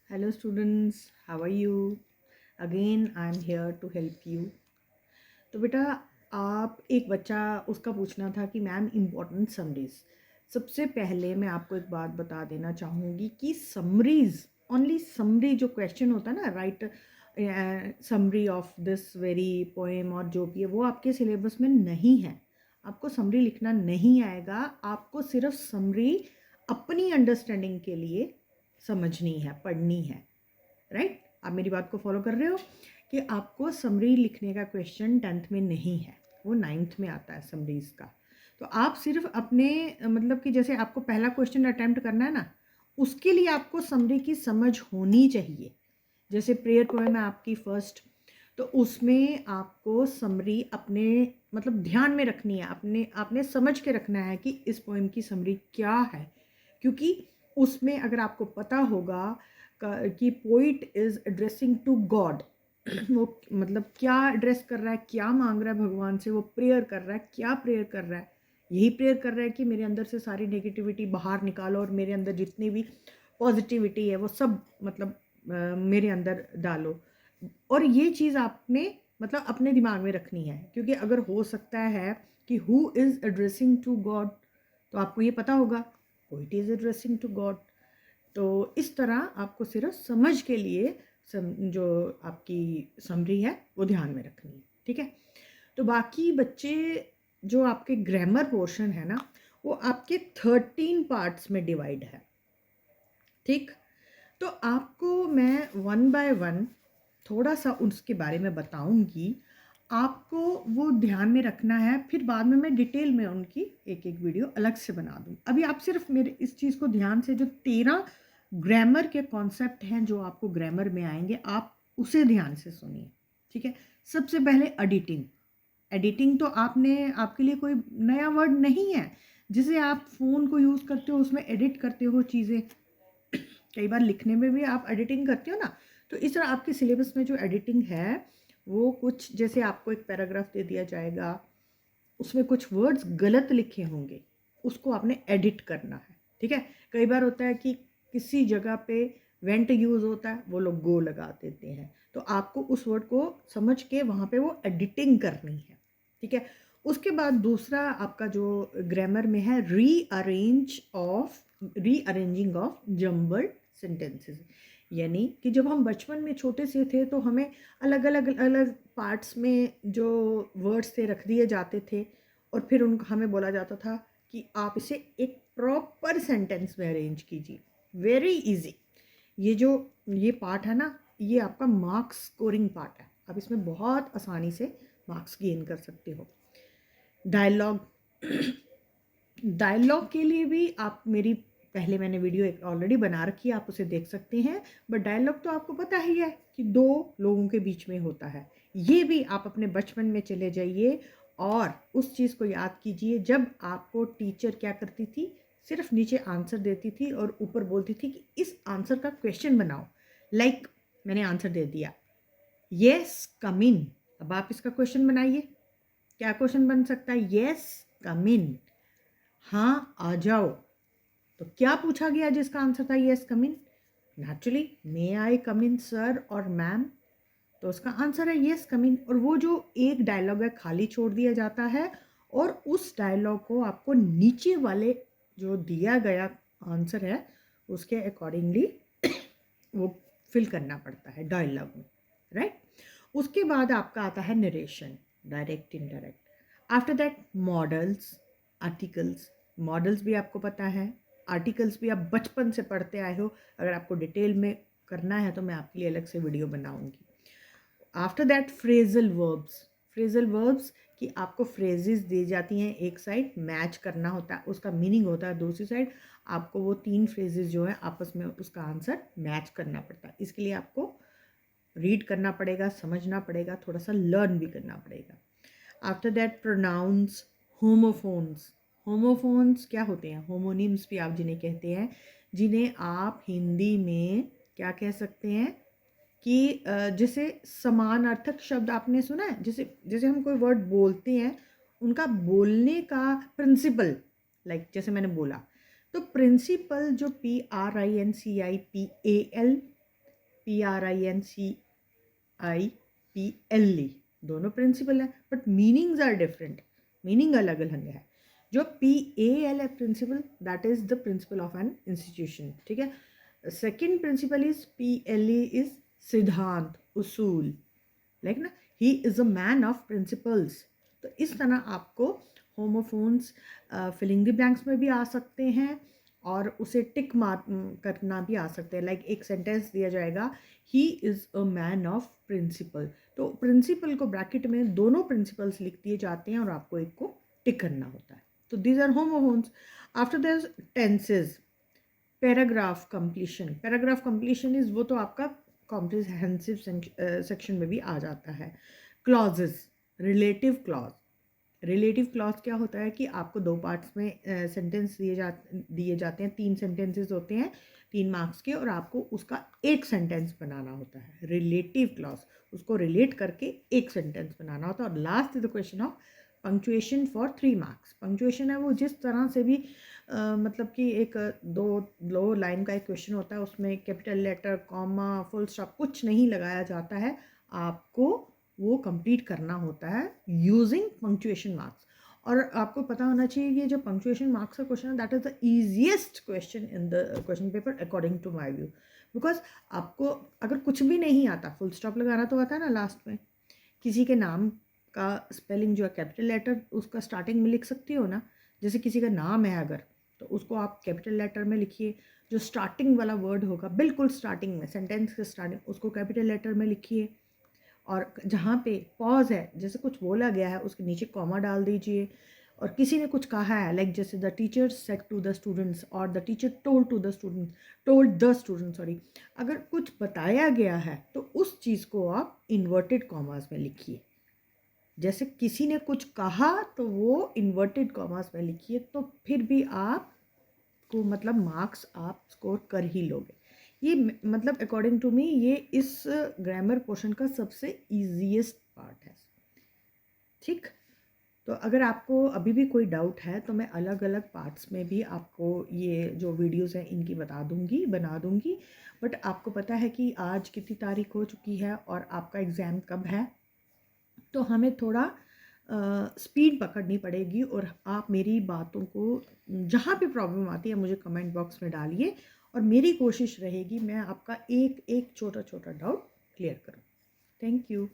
Hello students, how are you? Again, I am here to help you. तो बेटा आप एक बच्चा उसका पूछना था कि मैम इम्पोर्टेंट समरीज। सबसे पहले मैं आपको एक बात बता देना चाहूँगी कि समरीज ओनली समरी जो क्वेश्चन होता है ना right summary of this very poem और जो भी है वो आपके सिलेबस में नहीं है। आपको समरी लिखना नहीं आएगा, आपको सिर्फ समरी अपनी अंडरस्टैंडिंग के लिए समझनी है, पढ़नी है। राइट, आप मेरी बात को फॉलो कर रहे हो कि आपको समरी लिखने का क्वेश्चन 10th में नहीं है, वो 9th में आता है समरीज का। तो आप सिर्फ अपने मतलब कि जैसे आपको पहला क्वेश्चन अटेम्प्ट करना है ना, उसके लिए आपको समरी की समझ होनी चाहिए। जैसे प्रेयर पोएम है आपकी फर्स्ट, तो उसमें आपको समरी अपने मतलब ध्यान में रखनी है, आपने समझ के रखना है कि इस पोएम की समरी क्या है। क्योंकि उसमें अगर आपको पता होगा कि poet is addressing to God, वो मतलब क्या एड्रेस कर रहा है, क्या मांग रहा है भगवान से, वो प्रेयर कर रहा है, क्या प्रेयर कर रहा है। यही प्रेयर कर रहा है कि मेरे अंदर से सारी नेगेटिविटी बाहर निकालो और मेरे अंदर जितनी भी पॉजिटिविटी है वो सब मतलब मेरे अंदर डालो। और ये चीज़ आपने मतलब अपने दिमाग में रखनी है, क्योंकि अगर हो सकता है कि who is addressing to God, तो आपको ये पता होगा poet is addressing to God. तो इस तरह आपको सिर्फ समझ के लिए जो आपकी समरी है वो ध्यान में रखनी है, ठीक है। तो बाकी बच्चे जो आपके ग्रामर पोर्शन है ना, वो आपके 13 पार्ट्स में डिवाइड है, ठीक। तो आपको मैं वन बाय वन थोड़ा सा उसके बारे में बताऊंगी, आपको वो ध्यान में रखना है। फिर बाद में मैं डिटेल में उनकी एक एक वीडियो अलग से बना दूँ। अभी आप सिर्फ मेरे इस चीज़ को ध्यान से, जो 13 ग्रामर के कॉन्सेप्ट हैं जो आपको ग्रामर में आएंगे, आप उसे ध्यान से सुनिए, ठीक है। सबसे पहले एडिटिंग। एडिटिंग तो आपके लिए कोई नया वर्ड नहीं है। जिसे आप फ़ोन को यूज़ करते हो उसमें एडिट करते हो चीज़ें, कई बार लिखने में भी आप एडिटिंग करते हो ना। तो इस तरह आपके सिलेबस में जो एडिटिंग है वो कुछ जैसे आपको एक पैराग्राफ दे दिया जाएगा, उसमें कुछ वर्ड्स गलत लिखे होंगे, उसको आपने एडिट करना है, ठीक है। कई बार होता है कि किसी जगह पे वेंट यूज़ होता है, वो लोग गो लगा देते हैं, तो आपको उस वर्ड को समझ के वहाँ पे वो एडिटिंग करनी है, ठीक है। उसके बाद दूसरा आपका जो ग्रामर में है रीअरेंजिंग ऑफ जम्बल्ड सेंटेंसेस। यानी कि जब हम बचपन में छोटे से थे तो हमें अलग अलग अलग पार्ट्स में जो वर्ड्स थे रख दिए जाते थे, और फिर उनको हमें बोला जाता था कि आप इसे एक प्रॉपर सेंटेंस में अरेंज कीजिए। Very easy. ये पार्ट है ना, ये आपका मार्क्स स्कोरिंग पार्ट है। आप इसमें बहुत आसानी से मार्क्स गेन कर सकते हो। डायलॉग। डायलॉग के लिए भी आप मेरी पहले मैंने वीडियो एक ऑलरेडी बना रखी है, आप उसे देख सकते हैं। बट डायलॉग तो आपको पता ही है कि दो लोगों के बीच में होता है। ये भी आप अपने बचपन में चले जाइए और उस चीज़ को याद कीजिए, जब आपको टीचर क्या करती थी, सिर्फ नीचे आंसर देती थी और ऊपर बोलती थी कि इस आंसर का क्वेश्चन बनाओ। लाइक मैंने आंसर दे दिया, यस कम इन। अब आप इसका क्वेश्चन बनाइए। क्या क्वेश्चन बन सकता है? यस कम इन, हाँ आ जाओ। तो क्या पूछा गया जिसका आंसर था यस कम इन? नेचुरली मे आई कम इन सर और मैम, तो उसका आंसर है यस कम इन। और वो जो एक डायलॉग है खाली छोड़ दिया जाता है, और उस डायलॉग को आपको नीचे वाले जो दिया गया आंसर है उसके अकॉर्डिंगली वो फिल करना पड़ता है डायलॉग में, राइट। उसके बाद आपका आता है narration, direct indirect. After that models, articles. Models भी आपको पता है, आर्टिकल्स भी आप बचपन से पढ़ते आए हो। अगर आपको डिटेल में करना है तो मैं आपके लिए अलग से वीडियो बनाऊंगी। After that phrasal verbs. Phrasal verbs कि आपको फ्रेजेस दी जाती हैं, एक साइड मैच करना होता है, उसका मीनिंग होता है दूसरी साइड। आपको वो 3 फ्रेजेस जो है आपस में उसका आंसर मैच करना पड़ता है। इसके लिए आपको रीड करना पड़ेगा, समझना पड़ेगा, थोड़ा सा लर्न भी करना पड़ेगा। After that pronounce, homophones. Homophones क्या होते हैं? होमोनिम्स भी आप जिन्हें कहते हैं, जिन्हें आप हिंदी में क्या कह सकते हैं कि जैसे समानार्थक शब्द आपने सुना है, जैसे जैसे हम कोई वर्ड बोलते हैं उनका बोलने का प्रिंसिपल, लाइक जैसे मैंने बोला, तो प्रिंसिपल जो PRINCIPAL PRINCIPLE, दोनों प्रिंसिपल है but meanings are different, meaning अलग अलग है। जो PAL है principal, that is the principal of an institution, ठीक है। Second principle is PLE is सिद्धांत, उसूल, लाइक ना, he is a man of principles. तो इस तरह आपको होमोफोन्स फिलिंग द ब्लैंक्स में भी आ सकते हैं और उसे टिक मार करना भी आ सकते हैं। लाइक एक सेंटेंस दिया जाएगा, he is a man of principle, तो प्रिंसिपल को ब्रैकेट में दोनों प्रिंसिपल्स लिख दिए जाते हैं और आपको एक को टिक करना होता है। तो these are homophones. After this tenses, paragraph completion, paragraph completion is वो तो आपका कॉम्प्रिहेंसिव सेक्शन में भी आ जाता है। Clauses, relative clause, relative clause क्या होता है कि आपको दो पार्ट्स में सेंटेंस दिए जाते हैं, 3 सेंटेंसेस होते हैं 3 मार्क्स के, और आपको उसका एक सेंटेंस बनाना होता है। रिलेटिव क्लॉज, उसको रिलेट करके एक सेंटेंस बनाना होता है। और last is the question of punctuation for 3 marks. Punctuation है वो जिस तरह से भी मतलब कि एक दो लाइन का एक क्वेश्चन होता है, उसमें capital letter, comma, full stop कुछ नहीं लगाया जाता है, आपको वो कंप्लीट करना होता है यूजिंग पंक्चुएशन मार्क्स। और आपको पता होना चाहिए कि जो पंक्चुएशन मार्क्स का क्वेश्चन है that is the easiest question in the question paper according to my view. Because आपको अगर कुछ भी नहीं आता, फुल स्टॉप लगाना तो आता है ना लास्ट में, किसी के नाम का स्पेलिंग जो है कैपिटल लेटर उसका स्टार्टिंग में लिख सकती हो ना, जैसे किसी का नाम है अगर, तो उसको आप कैपिटल लेटर में लिखिए, जो स्टार्टिंग वाला वर्ड होगा बिल्कुल स्टार्टिंग में, सेंटेंस के स्टार्टिंग, उसको कैपिटल लेटर में लिखिए। और जहाँ पे पॉज है, जैसे कुछ बोला गया है उसके नीचे कॉमा डाल दीजिए। और किसी ने कुछ कहा है, लाइक जैसे the teacher said to the students और the teacher told to the student, told the student sorry, अगर कुछ बताया गया है तो उस चीज़ को आप इन्वर्टेड कॉमास में लिखिए। जैसे किसी ने कुछ कहा तो वो इन्वर्टेड कॉमास में लिखिए, तो फिर भी आप को मतलब मार्क्स आप स्कोर कर ही लोगे। ये मतलब अकॉर्डिंग टू मी ये इस ग्रामर पोर्शन का सबसे ईजीएस्ट पार्ट है, ठीक। तो अगर आपको अभी भी कोई डाउट है तो मैं अलग अलग पार्ट्स में भी आपको ये जो वीडियोस हैं इनकी बना दूंगी। बट आपको पता है कि आज कितनी तारीख हो चुकी है और आपका एग्ज़ाम कब है, तो हमें थोड़ा स्पीड पकड़नी पड़ेगी। और आप मेरी बातों को जहाँ भी प्रॉब्लम आती है मुझे कमेंट बॉक्स में डालिए, और मेरी कोशिश रहेगी मैं आपका एक एक छोटा छोटा डाउट क्लियर करूँ। Thank you.